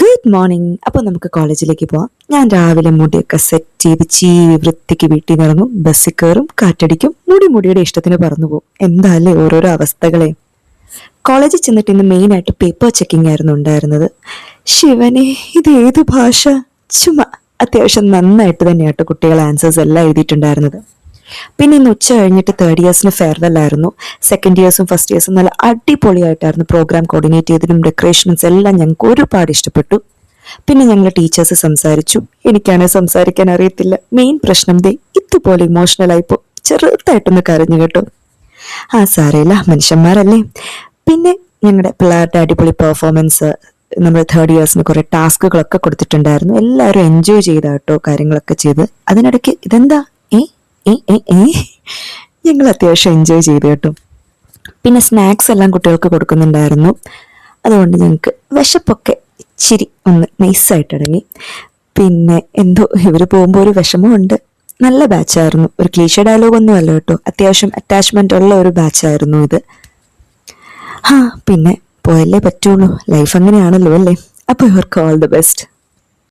Good morning. അപ്പോൾ നമുക്ക് കോളേജിലേക്ക് പോവാം. ഞാൻ രാവിലെ മുടിയൊക്കെ സെറ്റ് ചെയ്ത് ചീവി വൃത്തിക്ക് വീട്ടിൽ നിന്ന് ഇറങ്ങും, ബസ്സിൽ കയറും, കാറ്റടിക്കും, മുടിയുടെ ഇഷ്ടത്തിന് പറന്നു പോകും. എന്താല്ലേ ഓരോരോ അവസ്ഥകളെ. കോളേജിൽ ചെന്നിട്ട് ഇന്ന് മെയിനായിട്ട് പേപ്പർ ചെക്കിംഗ് ആയിരുന്നു ഉണ്ടായിരുന്നത്. ശിവനെ, ഇത് ഏത് ഭാഷ? ചുമ്മാ അത്യാവശ്യം നന്നായിട്ട് തന്നെയാട്ടോ കുട്ടികൾ ആൻസേഴ്സ് എല്ലാം എഴുതിയിട്ടുണ്ടായിരുന്നത്. പിന്നെ ഇന്ന് ഉച്ച കഴിഞ്ഞിട്ട് തേർഡ് ഇയേഴ്സിന് ഫെയർവെൽ ആയിരുന്നു. സെക്കൻഡ് ഇയേഴ്സും ഫസ്റ്റ് ഇയേഴ്സും നല്ല അടിപൊളിയായിട്ടായിരുന്നു പ്രോഗ്രാം കോർഡിനേറ്റ് ചെയ്തതും ഡെക്കറേഷൻസ് എല്ലാം ഞങ്ങൾക്ക് ഒരുപാട് ഇഷ്ടപ്പെട്ടു. പിന്നെ ഞങ്ങൾ ടീച്ചേഴ്സ് സംസാരിച്ചു. എനിക്കാണെങ്കിൽ സംസാരിക്കാൻ അറിയത്തില്ല. മെയിൻ പ്രശ്നം ഇതുപോലെ ഇമോഷണൽ ആയിപ്പോ ചെറുതായിട്ടൊന്ന് കരഞ്ഞു കേട്ടോ. സാരമില്ല, മനുഷ്യന്മാരല്ലേ. പിന്നെ ഞങ്ങളുടെ പിള്ളേരുടെ അടിപൊളി പെർഫോമൻസ്, നമ്മുടെ തേർഡ് ഇയേഴ്സിന് കുറെ ടാസ്കുകളൊക്കെ കൊടുത്തിട്ടുണ്ടായിരുന്നു. എല്ലാവരും എൻജോയ് ചെയ്ത കേട്ടോ കാര്യങ്ങളൊക്കെ ചെയ്ത്. അതിനിടയ്ക്ക് ഇതെന്താ ഞങ്ങൾ അത്യാവശ്യം എൻജോയ് ചെയ്തു കേട്ടോ. പിന്നെ സ്നാക്സ് എല്ലാം കുട്ടികൾക്ക് കൊടുക്കുന്നുണ്ടായിരുന്നു. അതുകൊണ്ട് ഞങ്ങൾക്ക് വിശപ്പൊക്കെ ഇച്ചിരി ഒന്ന് നൈസായിട്ട് അടങ്ങി. പിന്നെ എന്തോ ഇവർ പോകുമ്പോൾ ഒരു വിഷമമുണ്ട്. നല്ല ബാച്ചായിരുന്നു. ഒരു ക്ലീഷ ഡയലോഗ് ഒന്നും അല്ല കേട്ടോ, അത്യാവശ്യം അറ്റാച്ച്മെന്റ് ഉള്ള ഒരു ബാച്ചായിരുന്നു ഇത്. പിന്നെ പോയല്ലേ പറ്റുള്ളൂ, ലൈഫ് അങ്ങനെയാണല്ലോ അല്ലേ. അപ്പോൾ ഇവർക്ക് ഓൾ ദി ബെസ്റ്റ്.